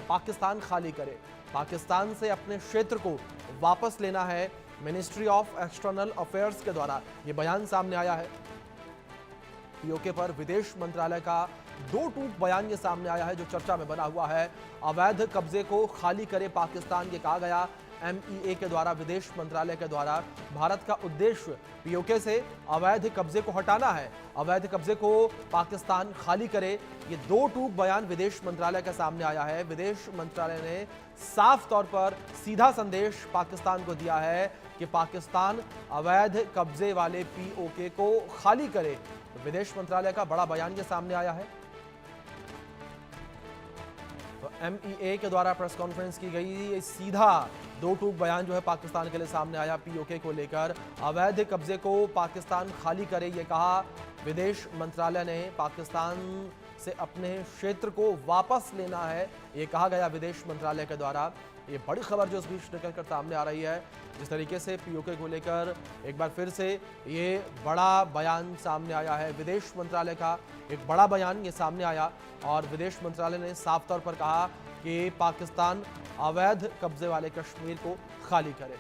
पाकिस्तान खाली करे, पाकिस्तान से अपने क्षेत्र को वापस लेना है। मिनिस्ट्री ऑफ एक्सटर्नल अफेयर्स के द्वारा यह बयान सामने आया है। पीओके पर विदेश मंत्रालय का दो टूक बयान ये सामने आया है जो चर्चा में बना हुआ है। अवैध कब्जे को खाली करे पाकिस्तान, ये कहा गया एमईए के द्वारा, विदेश मंत्रालय के द्वारा। भारत का उद्देश्य पीओके से अवैध कब्जे को हटाना है, अवैध कब्जे को पाकिस्तान खाली करे। ये दो टूक बयान विदेश मंत्रालय के सामने आया है। विदेश मंत्रालय ने साफ तौर पर सीधा संदेश पाकिस्तान को दिया है कि पाकिस्तान अवैध कब्जे वाले पीओके को खाली करे। तो विदेश मंत्रालय का बड़ा बयान ये सामने आया है। तो एमईए के द्वारा प्रेस कॉन्फ्रेंस की गई, ये सीधा दो टूक बयान जो है पाकिस्तान के लिए सामने आया पीओके को लेकर। अवैध कब्जे को पाकिस्तान खाली करे, ये कहा विदेश मंत्रालय ने। पाकिस्तान से अपने क्षेत्र को वापस लेना है, ये कहा गया विदेश मंत्रालय के द्वारा। ये बड़ी खबर जो इस बीच निकल कर सामने आ रही है, जिस तरीके से पीओके को लेकर एक बार फिर से ये बड़ा बयान सामने आया है। विदेश मंत्रालय का एक बड़ा बयान ये सामने आया और विदेश मंत्रालय ने साफ तौर पर कहा कि पाकिस्तान अवैध कब्जे वाले कश्मीर को खाली करे।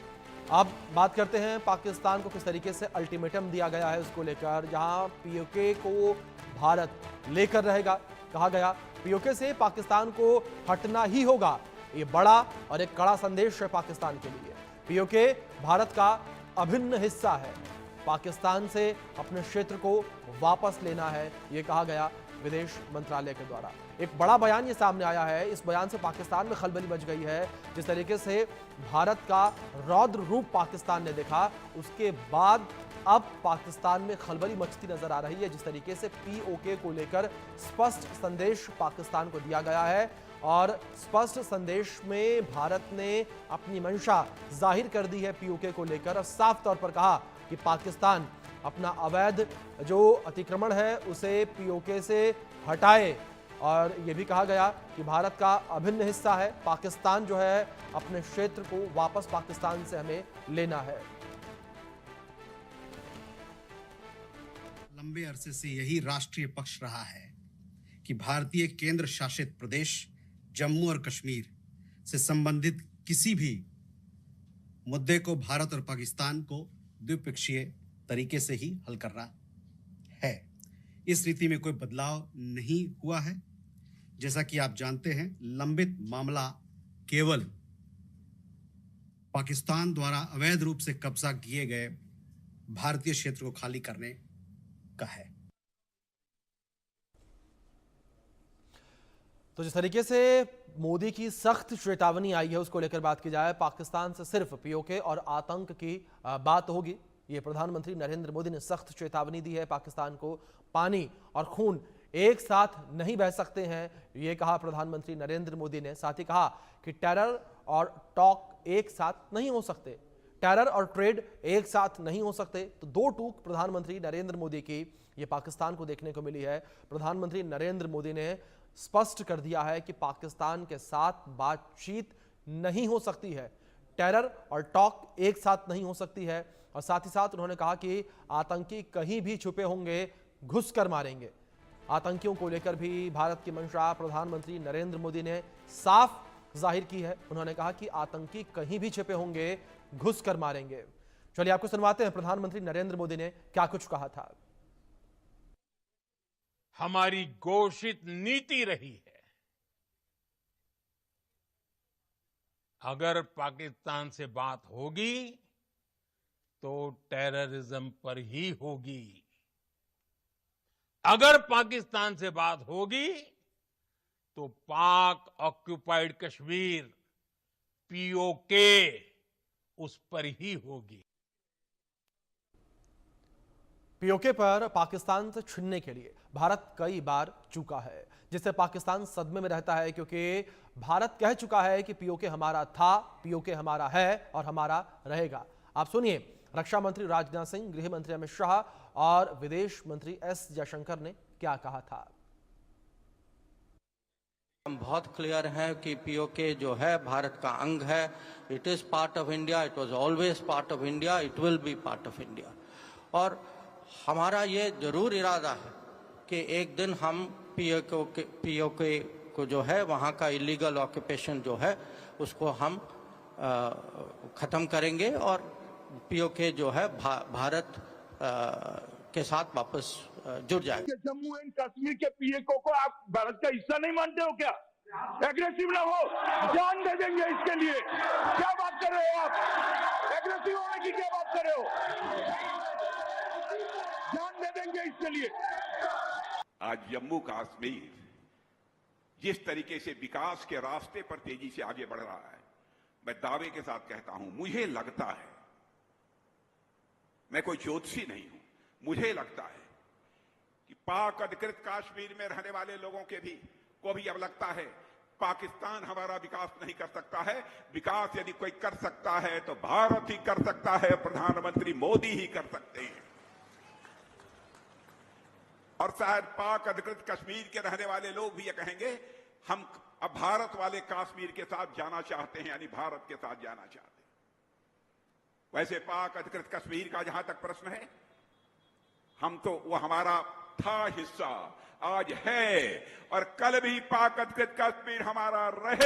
अब बात करते हैं पाकिस्तान को किस तरीके से अल्टीमेटम दिया गया है उसको लेकर, जहां पीओके को भारत लेकर रहेगा। कहा गया पीओके से पाकिस्तान को हटना ही होगा। ये बड़ा और एक कड़ा संदेश है पाकिस्तान के लिए। पीओके भारत का अभिन्न हिस्सा है, पाकिस्तान से अपने क्षेत्र को वापस लेना है, ये कहा गया विदेश मंत्रालय के द्वारा। एक बड़ा बयान ये सामने आया है। इस बयान से पाकिस्तान में खलबली मच गई है। जिस तरीके से भारत का रौद्र रूप पाकिस्तान ने देखा, उसके बाद अब पाकिस्तान में खलबली मचती नजर आ रही है। जिस तरीके से पीओके को लेकर स्पष्ट संदेश पाकिस्तान को दिया गया है और स्पष्ट संदेश में भारत ने अपनी मंशा जाहिर कर दी है पीओके को लेकर और साफ तौर पर कहा कि पाकिस्तान अपना अवैध जो अतिक्रमण है उसे पीओके से हटाए। और यह भी कहा गया कि भारत का अभिन्न हिस्सा है, पाकिस्तान जो है अपने क्षेत्र को वापस पाकिस्तान से हमें लेना है। लंबे अरसे से यही राष्ट्रीय पक्ष रहा है कि भारतीय केंद्र शासित प्रदेश जम्मू और कश्मीर से संबंधित किसी भी मुद्दे को भारत और पाकिस्तान को द्विपक्षीय तरीके से ही हल करना है। इस रीति में कोई बदलाव नहीं हुआ है। जैसा कि आप जानते हैं, लंबित मामला केवल पाकिस्तान द्वारा अवैध रूप से कब्जा किए गए भारतीय क्षेत्र को खाली करने का है। तो जिस तरीके से मोदी की सख्त चेतावनी आई है उसको लेकर बात की जाए, पाकिस्तान से सिर्फ पीओके और आतंक की बात होगी। ये प्रधानमंत्री नरेंद्र मोदी ने सख्त चेतावनी दी है पाकिस्तान को। पानी और खून एक साथ नहीं बह सकते हैं, ये कहा प्रधानमंत्री नरेंद्र मोदी ने। साथ ही कहा कि टेरर और टॉक एक साथ नहीं हो सकते, टेरर और ट्रेड एक साथ नहीं हो सकते। तो दो टूक प्रधानमंत्री नरेंद्र मोदी की ये पाकिस्तान को देखने को मिली है। प्रधानमंत्री नरेंद्र मोदी ने स्पष्ट कर दिया है कि पाकिस्तान के साथ बातचीत नहीं हो सकती है, टेरर और टॉक एक साथ नहीं हो सकती है। और साथ ही साथ उन्होंने कहा कि आतंकी कहीं भी छुपे होंगे घुस कर मारेंगे। आतंकियों को लेकर भी भारत की मंशा प्रधानमंत्री नरेंद्र मोदी ने साफ जाहिर की है। उन्होंने कहा कि आतंकी कहीं भी छिपे होंगे घुस कर मारेंगे। चलिए आपको सुनवाते हैं प्रधानमंत्री नरेंद्र मोदी ने क्या कुछ कहा था। हमारी घोषित नीति रही है, अगर पाकिस्तान से बात होगी तो टेररिज्म पर ही होगी। अगर पाकिस्तान से बात होगी तो पाक ऑक्युपाइड कश्मीर पीओके उस पर ही होगी। पीओके पर पाकिस्तान से छिनने के लिए भारत कई बार चूका है, जिससे पाकिस्तान सदमे में रहता है, क्योंकि भारत कह चुका है कि पीओके हमारा था, पीओके हमारा है और हमारा रहेगा। आप सुनिए रक्षा मंत्री राजनाथ सिंह, गृह मंत्री अमित शाह और विदेश मंत्री एस जयशंकर ने क्या कहा था। हम बहुत क्लियर हैं कि पीओके जो है भारत का अंग है। It is part of India, it was always part of India, it will be part of India. और हमारा ये जरूर इरादा है कि एक दिन हम पीओके को जो है वहाँ का इलीगल ऑक्यूपेशन जो है उसको हम खत्म करेंगे और पीओके जो है भारत के साथ वापस जुड़ जाएगा। जम्मू एंड कश्मीर के पीओके को आप भारत का हिस्सा नहीं मानते हो क्या? एग्रेसिव ना हो, जान दे देंगे इसके लिए। क्या बात कर रहे हो आप? एग्रेसिव होने की क्या बात कर रहे हो? जान दे देंगे इसके लिए। आज जम्मू कश्मीर जिस तरीके से विकास के रास्ते पर तेजी से आगे बढ़ रहा है, मैं दावे के साथ कहता हूं, मुझे लगता है, मैं कोई ज्योतिषी नहीं हूं, मुझे लगता है कि पाक अधिकृत कश्मीर में रहने वाले लोगों को भी अब लगता है पाकिस्तान हमारा विकास नहीं कर सकता है। विकास यदि कोई कर सकता है तो भारत ही कर सकता है, प्रधानमंत्री मोदी ही कर सकते हैं। और शायद पाक अधिकृत कश्मीर के रहने वाले लोग भी ये कहेंगे, हम अब भारत वाले कश्मीर के साथ जाना चाहते हैं, यानी भारत के साथ जाना चाहते हैं। वैसे पाक अधिकृत कश्मीर का जहां तक प्रश्न है, हम तो वो हमारा था हिस्सा, आज है और कल भी पाक अधिकृत कश्मीर हमारा रहे।